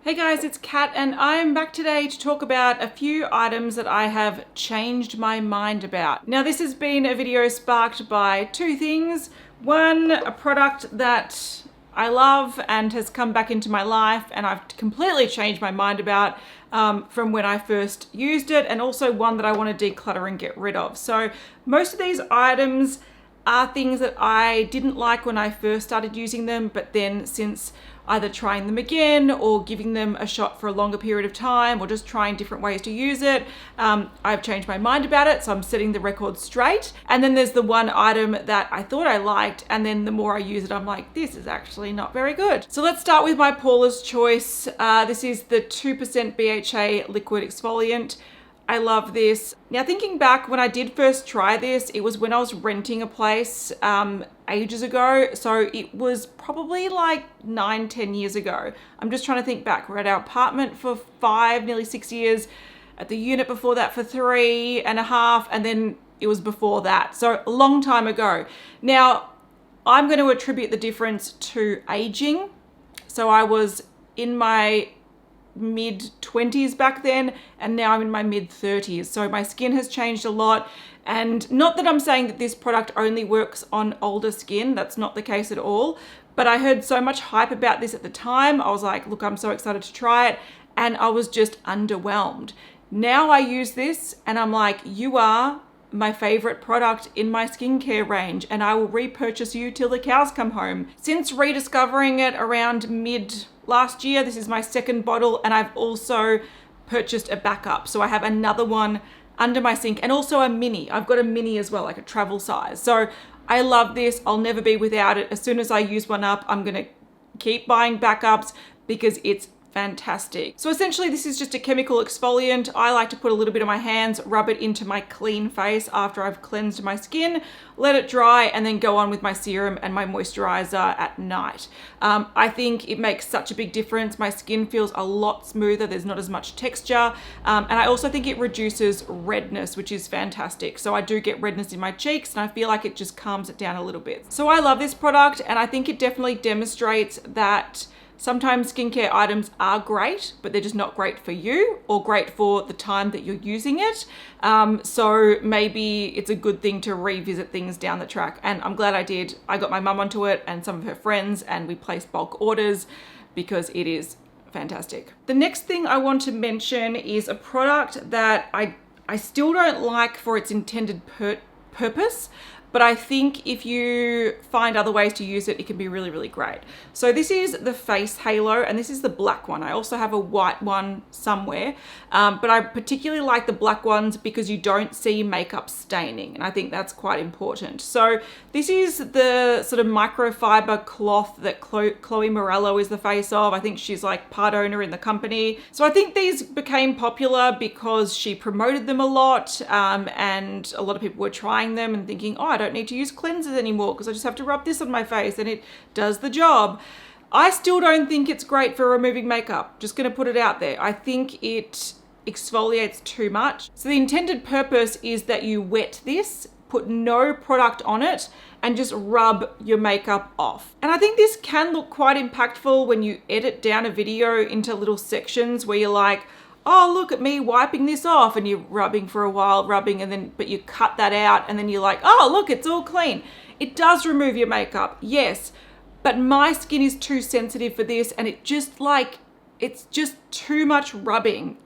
Hey guys, it's Kat and I'm back today to talk about a few items that I have changed my mind about. Now this has been a video sparked by two things. One, a product that I love and has come back into my life and I've completely changed my mind about from when I first used it, and also one that I want to declutter and get rid of. So most of these items are things that I didn't like when I first started using them, but then since either trying them again or giving them a shot for a longer period of time or just trying different ways to use it, I've changed my mind about it, so I'm setting the record straight. And then there's the one item that I thought I liked, and then the more I use it, I'm like, this is actually not very good. So let's start with my Paula's Choice. This is the 2% BHA liquid exfoliant. I love this. Now thinking back, when I did first try this, it was when I was renting a place ages ago. So it was probably like 9-10 years ago. I'm just trying to think back. We're at our apartment for 5, nearly 6 years, at the unit before that for 3.5, and then it was before that. So a long time ago. Now I'm going to attribute the difference to aging. So I was in my mid-20s back then, and now I'm in my mid-30s. So my skin has changed a lot. And not that I'm saying that this product only works on older skin, that's not the case at all. But I heard so much hype about this at the time. I was like, look, I'm so excited to try it. And I was just underwhelmed. Now I use this and I'm like, you are my favorite product in my skincare range, and I will repurchase you till the cows come home. Since rediscovering it around mid last year, this is my second bottle, and I've also purchased a backup. So I have another one under my sink and also a mini. I've got a mini as well, like a travel size. So I love this. I'll never be without it. As soon as I use one up, I'm gonna keep buying backups because it's fantastic. So essentially this is just a chemical exfoliant. I like to put a little bit on my hands, rub it into my clean face after I've cleansed my skin, let it dry, and then go on with my serum and my moisturizer at night. I think it makes such a big difference. My skin feels a lot smoother. There's not as much texture. And I also think it reduces redness, which is fantastic. So I do get redness in my cheeks and I feel like it just calms it down a little bit. So I love this product, and I think it definitely demonstrates that sometimes skincare items are great, but they're just not great for you or great for the time that you're using it. So maybe it's a good thing to revisit things down the track. And I'm glad I did. I got my mum onto it and some of her friends, and we placed bulk orders because it is fantastic. The next thing I want to mention is a product that I still don't like for its intended purpose, but I think if you find other ways to use it, it can be really, really great. So this is the face halo, and this is the black one. I also have a white one somewhere, but I particularly like the black ones because you don't see makeup staining, and I think that's quite important. So this is the sort of microfiber cloth that Chloe Morello is the face of. I think she's like part owner in the company. So I think these became popular because she promoted them a lot, and a lot of people were trying them and thinking, oh, I don't need to use cleansers anymore because I just have to rub this on my face and it does the job. I still don't think it's great for removing makeup. Just gonna put it out there. I think it exfoliates too much. So the intended purpose is that you wet this, put no product on it, and just rub your makeup off. And I think this can look quite impactful when you edit down a video into little sections where you're like, oh, look at me wiping this off, and you're rubbing for a while, but you cut that out, and then you're like, oh, look, it's all clean. It does remove your makeup, yes, but my skin is too sensitive for this, and it's just too much rubbing.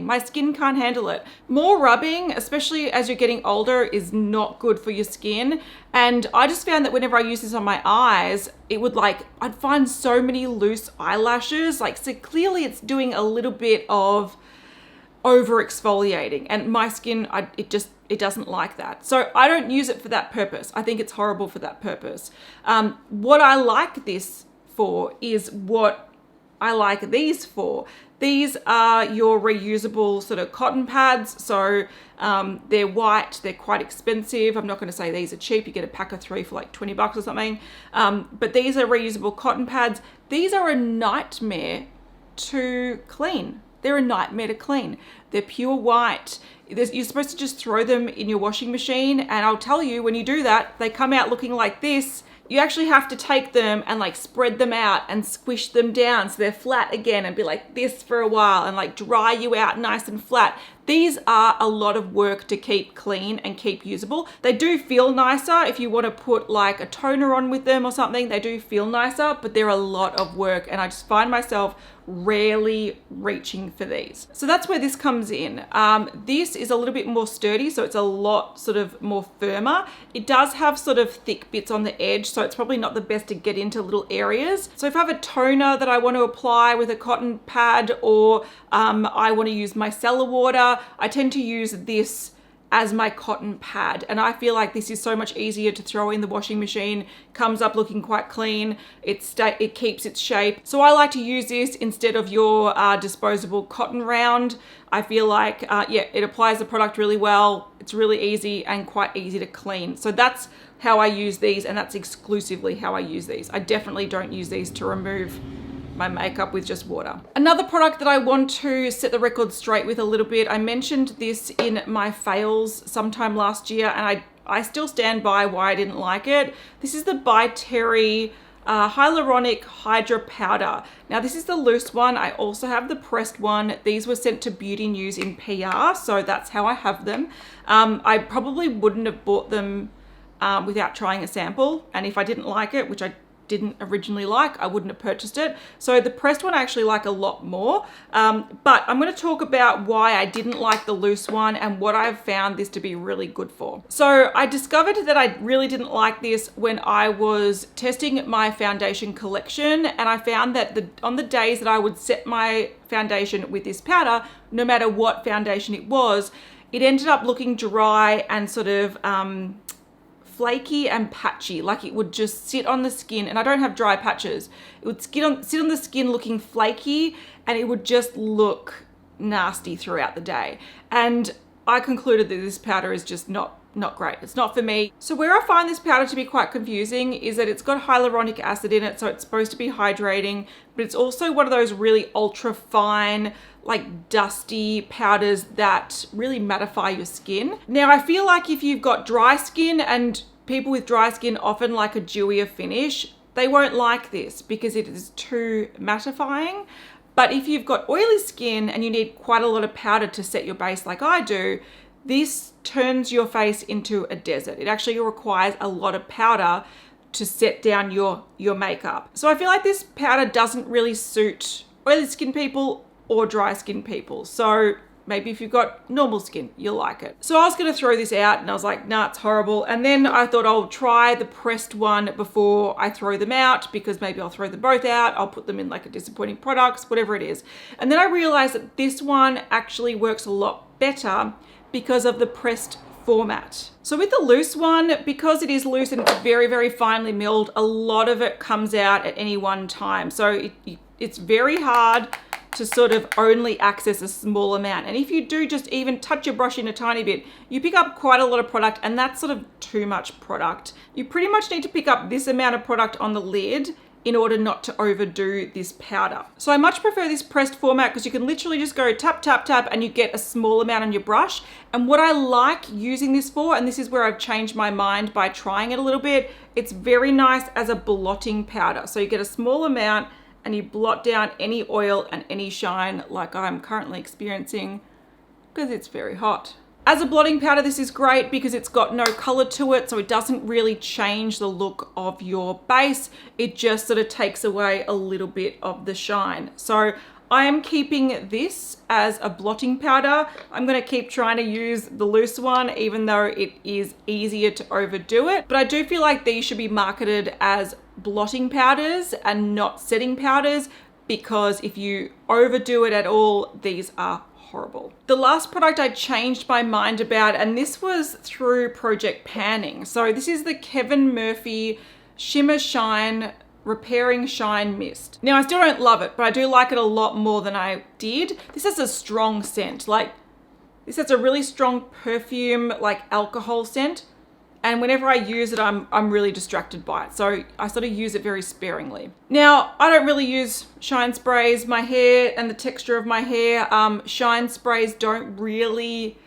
My skin can't handle it. More rubbing, especially as you're getting older, is not good for your skin. And I just found that whenever I use this on my eyes, I'd find so many loose eyelashes. So clearly it's doing a little bit of over exfoliating, and my skin, it doesn't like that. So I don't use it for that purpose. I think it's horrible for that purpose. What I like this for is what I like these for. These are your reusable sort of cotton pads. So they're white, they're quite expensive. I'm not going to say these are cheap. You get a pack of 3 for like 20 bucks or something. But these are reusable cotton pads. These are a nightmare to clean. They're a nightmare to clean. They're pure white. You're supposed to just throw them in your washing machine. And I'll tell you, when you do that, they come out looking like this. you actually have to take them and like spread them out and squish them down so they're flat again and be like this for a while and like dry you out nice and flat. These are a lot of work to keep clean and keep usable. They do feel nicer if you want to put like a toner on with them or something. They do feel nicer, but they're a lot of work, and I just find myself rarely reaching for these. So that's where this comes in. This is a little bit more sturdy, so it's a lot sort of more firmer. It does have sort of thick bits on the edge, so it's probably not the best to get into little areas. So if I have a toner that I want to apply with a cotton pad, or I want to use micellar water, I tend to use this as my cotton pad, and I feel like this is so much easier to throw in the washing machine. Comes up looking quite clean. It keeps its shape. So I like to use this instead of your disposable cotton round. I feel like yeah, it applies the product really well. It's really easy and quite easy to clean. So that's how I use these, and that's exclusively how I use these. I definitely don't use these to remove my makeup with just water. Another product that I want to set the record straight with a little bit, I mentioned this in my fails sometime last year, and I still stand by why I didn't like it. This is the By Terry Hyaluronic Hydra-Powder. Now this is the loose one. I also have the pressed one. These were sent to Beauty News in PR, so that's how I have them. I probably wouldn't have bought them without trying a sample, and if I didn't like it, which I didn't originally like, I wouldn't have purchased it. So the pressed one I actually like a lot more, but I'm going to talk about why I didn't like the loose one and what I've found this to be really good for. So I discovered that I really didn't like this when I was testing my foundation collection, and I found that on the days that I would set my foundation with this powder, no matter what foundation it was, it ended up looking dry and sort of flaky and patchy, like it would just sit on the skin, and I don't have dry patches. It would sit on the skin looking flaky, and it would just look nasty throughout the day. And I concluded that this powder is just not great. It's not for me. So where I find this powder to be quite confusing is that it's got hyaluronic acid in it, so it's supposed to be hydrating, but it's also one of those really ultra fine, like dusty powders that really mattify your skin. Now I feel like if you've got dry skin, and people with dry skin often like a dewier finish, they won't like this because it is too mattifying. But if you've got oily skin and you need quite a lot of powder to set your base like I do, this turns your face into a desert. It actually requires a lot of powder to set down your makeup. So I feel like this powder doesn't really suit oily skin people or dry skin people. So maybe if you've got normal skin, you'll like it. So I was gonna throw this out, and I was like, nah, it's horrible. And then I thought I'll try the pressed one before I throw them out, because maybe I'll throw them both out. I'll put them in like a disappointing products, whatever it is. And then I realized that this one actually works a lot better because of the pressed format. So with the loose one, because it is loose and it's very, very finely milled, a lot of it comes out at any one time. So it's very hard to sort of only access a small amount. And if you do just even touch your brush in a tiny bit, you pick up quite a lot of product, and that's sort of too much product. You pretty much need to pick up this amount of product on the lid in order not to overdo this powder. So I much prefer this pressed format because you can literally just go tap, tap, tap, and you get a small amount on your brush. And what I like using this for, and this is where I've changed my mind by trying it a little bit, it's very nice as a blotting powder. So you get a small amount and you blot down any oil and any shine like I'm currently experiencing because it's very hot. As a blotting powder, this is great because it's got no color to it, so it doesn't really change the look of your base. It just sort of takes away a little bit of the shine. So I am keeping this as a blotting powder. I'm gonna keep trying to use the loose one, even though it is easier to overdo it. But I do feel like these should be marketed as blotting powders and not setting powders, because if you overdo it at all, these are horrible. The last product I changed my mind about, and this was through Project Panning. So this is the Kevin Murphy Shimmer Shine Repairing Shine Mist. Now I still don't love it, but I do like it a lot more than I did. This has a strong scent. Like, this has a really strong perfume, like alcohol scent. And whenever I use it, I'm really distracted by it. So I sort of use it very sparingly. Now, I don't really use shine sprays. My hair and the texture of my hair, shine sprays don't really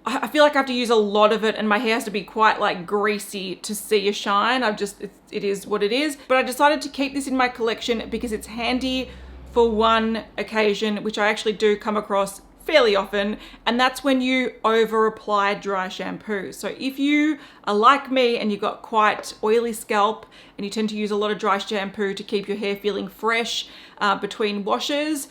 I feel like I have to use a lot of it and my hair has to be quite like greasy to see a shine. It is what it is. But I decided to keep this in my collection because it's handy for one occasion, which I actually do come across fairly often, and that's when you over apply dry shampoo. So if you are like me and you've got quite oily scalp and you tend to use a lot of dry shampoo to keep your hair feeling fresh between washes,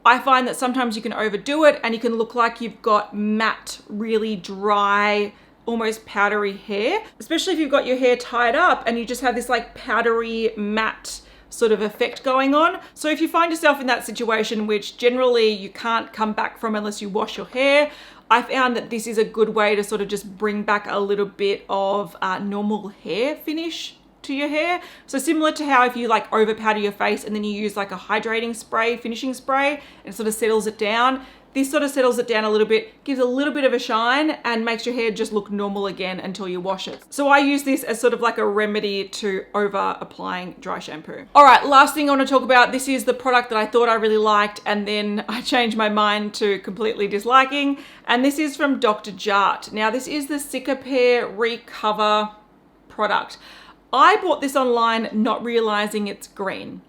I find that sometimes you can overdo it and you can look like you've got matte, really dry, almost powdery hair, especially if you've got your hair tied up and you just have this like powdery matte sort of effect going on. So if you find yourself in that situation, which generally you can't come back from unless you wash your hair, I found that this is a good way to sort of just bring back a little bit of normal hair finish to your hair. So similar to how if you like over powder your face and then you use like a hydrating spray, finishing spray, and sort of settles it down. This sort of settles it down a little bit, gives a little bit of a shine and makes your hair just look normal again until you wash it. So I use this as sort of like a remedy to over applying dry shampoo. All right, last thing I want to talk about, this is the product that I thought I really liked and then I changed my mind to completely disliking. And this is from Dr. Jart. Now this is the Cicapair Recover product. I bought this online not realizing it's green.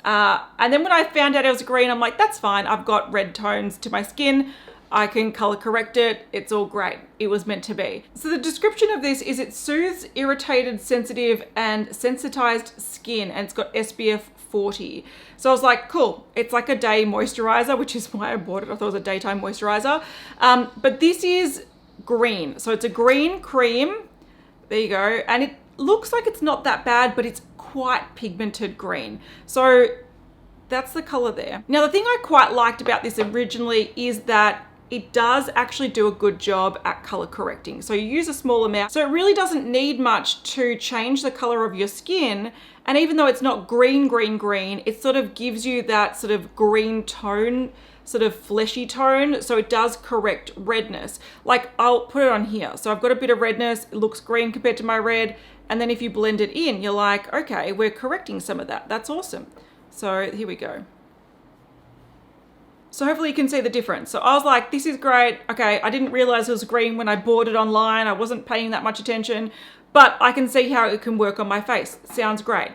And then when I found out it was green, I'm like, that's fine. I've got red tones to my skin. I can color correct it. It's all great. It was meant to be. So the description of this is it soothes irritated, sensitive, and sensitized skin, and it's got SPF 40. So I was like, cool. It's like a day moisturizer, which is why I bought it. I thought it was a daytime moisturizer. But this is green. So it's a green cream. There you go. And it looks like it's not that bad, but it's quite pigmented green. So that's the color there. Now, the thing I quite liked about this originally is that it does actually do a good job at color correcting. So you use a small amount. So it really doesn't need much to change the color of your skin. And even though it's not green, it sort of gives you that sort of green tone, sort of fleshy tone. So it does correct redness. Like I'll put it on here. So I've got a bit of redness. It looks green compared to my red. And then if you blend it in, you're like, okay, we're correcting some of that. That's awesome. So here we go. So hopefully you can see the difference. So I was like, this is great. Okay, I didn't realize it was green when I bought it online. I wasn't paying that much attention, but I can see how it can work on my face. Sounds great.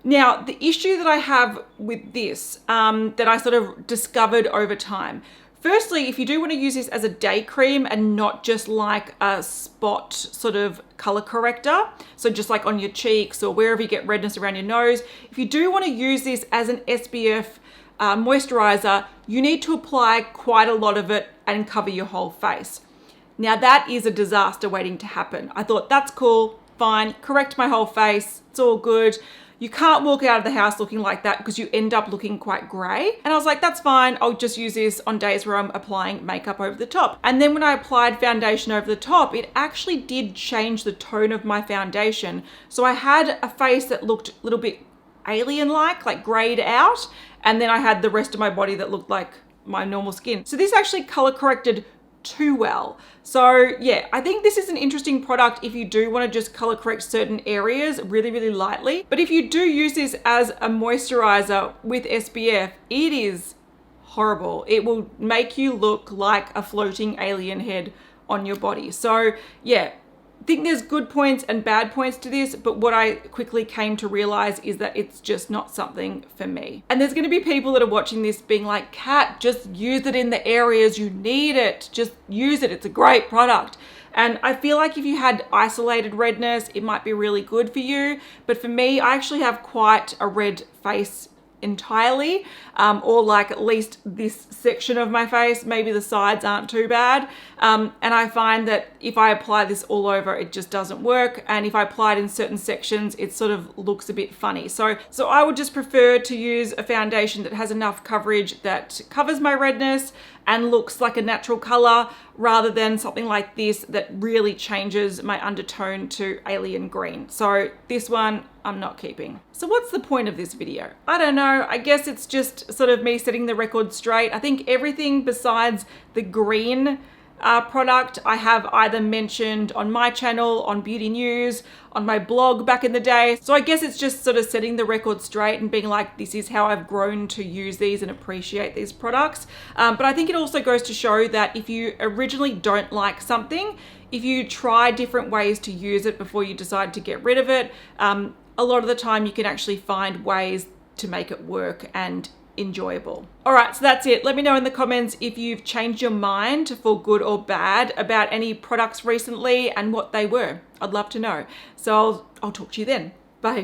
Now, the issue that I have with this, that I sort of discovered over time, firstly, if you do want to use this as a day cream and not just like a spot sort of color corrector, so just like on your cheeks or wherever you get redness around your nose, if you do want to use this as an SPF moisturizer, you need to apply quite a lot of it and cover your whole face. Now that is a disaster waiting to happen. I thought that's cool, fine, correct my whole face, it's all good. You can't walk out of the house looking like that because you end up looking quite gray. And I was like, that's fine. I'll just use this on days where I'm applying makeup over the top. And then when I applied foundation over the top, it actually did change the tone of my foundation. So I had a face that looked a little bit alien-like grayed out. And then I had the rest of my body that looked like my normal skin. So this actually color corrected too well. So yeah, I think this is an interesting product if you do want to just color correct certain areas really lightly. But if you do use this as a moisturizer with SPF, it is horrible. It will make you look like a floating alien head on your body. So yeah, I think there's good points and bad points to this, but what I quickly came to realize is that it's just not something for me. And there's going to be people that are watching this being like, Kat, just use it in the areas you need it. Just use it. It's a great product. And I feel like if you had isolated redness, it might be really good for you. But for me, I actually have quite a red face entirely, or like at least this section of my face. Maybe the sides aren't too bad. And I find that if I apply this all over, it just doesn't work. And if I apply it in certain sections, it sort of looks a bit funny. So I would just prefer to use a foundation that has enough coverage that covers my redness and looks like a natural color, rather than something like this that really changes my undertone to alien green. So this one I'm not keeping. So what's the point of this video? I don't know. I guess it's just sort of me setting the record straight. I think everything besides the green product I have either mentioned on my channel, on Beauty News, on my blog back in the day. So I guess it's just sort of setting the record straight and being like, this is how I've grown to use these and appreciate these products. But I think it also goes to show that if you originally don't like something, if you try different ways to use it before you decide to get rid of it, a lot of the time you can actually find ways to make it work and enjoyable. All right, so that's it. Let me know in the comments if you've changed your mind for good or bad about any products recently and what they were. I'd love to know. So I'll talk to you then. Bye.